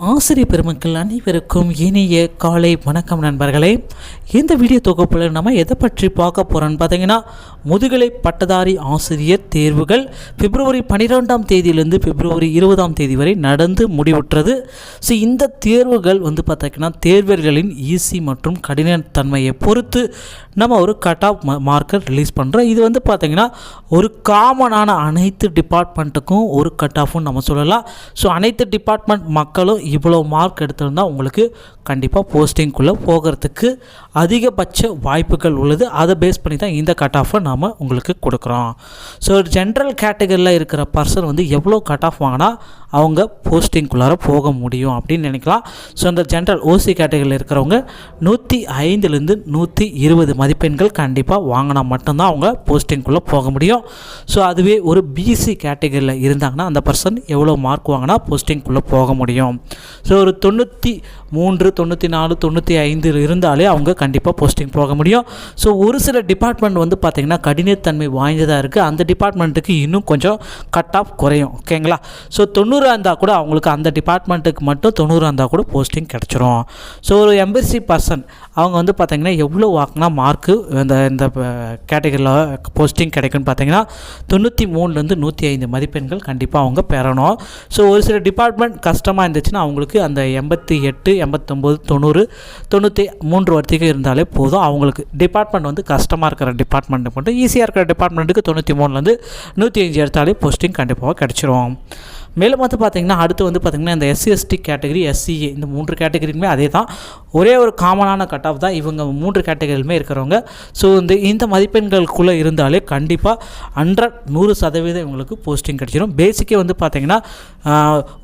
ஆசிரியர் பெருமக்கள் அனைவருக்கும் இனிய காலை வணக்கம் நண்பர்களே. இந்த வீடியோ தொகுப்பில் நம்ம எதை பற்றி பார்க்க போகிறோன்னு பார்த்தீங்கன்னா, முதுகலை பட்டதாரி ஆசிரியர் தேர்வுகள் பிப்ரவரி 12ஆம் தேதியிலிருந்து பிப்ரவரி 20ஆம் தேதி வரை நடந்து முடிவுற்றது. ஸோ இந்த தேர்வுகள் பார்த்திங்கன்னா தேர்வர்களின் ஈஸி மற்றும் கடினத்தன்மையை பொறுத்து நம்ம ஒரு கட் ஆஃப் மார்க்கர் ரிலீஸ் பண்ணுறோம். இது பார்த்திங்கன்னா ஒரு காமனான அனைத்து டிபார்ட்மெண்ட்டுக்கும் ஒரு கட் ஆஃப்னு நம்ம சொல்லலாம். ஸோ அனைத்து டிபார்ட்மெண்ட் மக்களும் இவ்வளோ மார்க் எடுத்திருந்தால் உங்களுக்கு கண்டிப்பாக போஸ்டிங்குள்ளே போகிறதுக்கு அதிகபட்ச வாய்ப்புகள் உள்ளது. அதை பேஸ் பண்ணி தான் இந்த கட் ஆஃபை நாம் உங்களுக்கு கொடுக்குறோம். ஸோ ஜென்ரல் கேட்டகரியில் இருக்கிற பர்சன் எவ்வளோ கட் ஆஃப் வாங்கினா அவங்க போஸ்டிங்குள்ளார போக முடியும் அப்படின்னு நினைக்கலாம். ஸோ அந்த ஜென்ரல் ஓசி கேட்டகரியில் இருக்கிறவங்க 105லேருந்து 120 மதிப்பெண்கள் கண்டிப்பாக வாங்கினா மட்டும்தான் அவங்க போஸ்டிங்குள்ளே போக முடியும். ஸோ அதுவே ஒரு பிசி கேட்டகரியில் இருந்தாங்கன்னா அந்த பர்சன் எவ்வளோ மார்க் வாங்கினா போஸ்டிங்குள்ளே போக முடியும். ஸோ ஒரு 93, 94, 95 இருந்தாலே அவங்க கண்டிப்பாக போஸ்டிங் போக முடியும். ஸோ ஒரு சில டிபார்ட்மெண்ட் பார்த்திங்கன்னா கடினத்தன்மை வாய்ந்ததாக இருக்குது. அந்த டிபார்ட்மெண்ட்டுக்கு இன்னும் கொஞ்சம் கட் ஆஃப் குறையும். ஓகேங்களா? ஸோ 90 இருந்தால் கூட அவங்களுக்கு அந்த டிபார்ட்மெண்ட்டுக்கு மட்டும் 90 இருந்தால் கூட போஸ்டிங் கிடச்சிரும். ஸோ ஒரு எம்பிசி பர்சன் அவங்க பார்த்திங்கன்னா எவ்வளோ வாங்கினா மார்க்கு இந்த கேட்டகரியில் போஸ்டிங் கிடைக்குன்னு பார்த்தீங்கன்னா 93லேருந்து 105 மதிப்பெண்கள் கண்டிப்பாக அவங்க பெறணும். ஸோ ஒரு சில டிபார்ட்மெண்ட் கஷ்டமாக இருந்துச்சுன்னா அவங்களுக்கு அந்த 88, 89, 90, 93 வரைக்கும் இருந்தாலே போதும். அவங்களுக்கு டிபார்ட்மெண்ட் கஷ்டமாக இருக்கிற டிபார்ட்மெண்ட்டு மட்டும், ஈஸியாக இருக்கிற டிபார்ட்மெண்ட்டுக்கு 93லேருந்து 105 எடுத்தாலே போஸ்டிங் கண்டிப்பாக கிடச்சிரும். மேலும் பார்த்திங்கன்னா அடுத்து பார்த்திங்கன்னா இந்த SC/ST கேட்டகரி, SCA இந்த 3 கேட்டகரியுமே அதே தான். ஒரே ஒரு காமனான கட் ஆஃப் தான் இவங்க 3 கேட்டகரியுமே இருக்கிறவங்க. ஸோ இந்த மதிப்பெண்களுக்குள்ளே இருந்தாலே கண்டிப்பாக 100% இவங்களுக்கு போஸ்டிங் கிடச்சிடும். பேசிக்கே பார்த்திங்கன்னா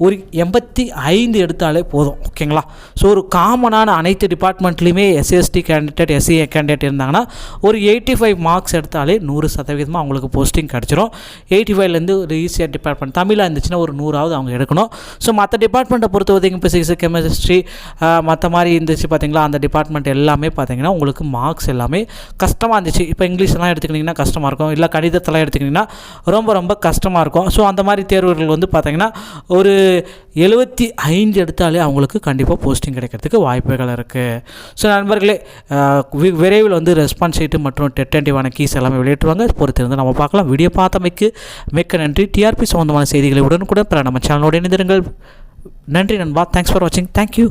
ஒரு 85 எடுத்தாலே போதும். ஓகேங்களா? ஸோ ஒரு காமனான அனைத்து டிபார்ட்மெண்ட்லேயுமே SC/ST கேண்டிடேட், SCA கேண்டிடேட் இருந்தாங்கன்னா ஒரு 85 மார்க்ஸ் எடுத்தாலே 100% அவங்களுக்கு போஸ்டிங் கிடச்சிரும். 85லேருந்து ஒரு ஈஸியாக டிபார்ட்மெண்ட் தமிழாக இருந்துச்சுன்னா ஒரு 100ஆவது அவங்க எடுக்கணும். ஸோ மற்ற டிபார்ட்மெண்ட்டை பொறுத்த வரைக்கும் ஃபிசிக்ஸ், கெமிஸ்ட்ரி மற்ற மாதிரி இருந்துச்சு பார்த்திங்களா, அந்த டிபார்ட்மெண்ட் எல்லாமே பார்த்திங்கன்னா உங்களுக்கு மார்க்ஸ் எல்லாமே கஷ்டமாக இருந்துச்சு. இப்போ இங்கிலீஷ்லாம் எடுத்துக்கிட்டிங்கன்னா கஷ்டமாக இருக்கும், இல்லை கணிதத்தெல்லாம் எடுத்துக்கிட்டிங்கன்னா ரொம்ப ரொம்ப கஷ்டமாக இருக்கும். ஸோ அந்த மாதிரி தேர்வுகள் பார்த்திங்கன்னா ஒரு 75 எடுத்தாலே அவங்களுக்கு கண்டிப்பாக போஸ்டிங் கிடைக்கிறதுக்கு வாய்ப்புகள் இருக்குது. ஸோ நண்பர்களே, விரைவில் ரெஸ்பான்ஸ் ஷீட்டு மற்றும் டென்டேட்டிவான கீஸ் எல்லாமே வெளியிட்டுருவாங்க. பொறுத்திருந்து நம்ம பார்க்கலாம். வீடியோ பார்த்தமைக்கு மிக்க நன்றி. டிஆர்பி சம்பந்தமான செய்திகளை உடனுக்குடன் நம்ம சேனலோடு இணைந்திருங்கள். நன்றி நண்பா. தேங்க்ஸ் ஃபார் வாட்சிங். தேங்க்யூ.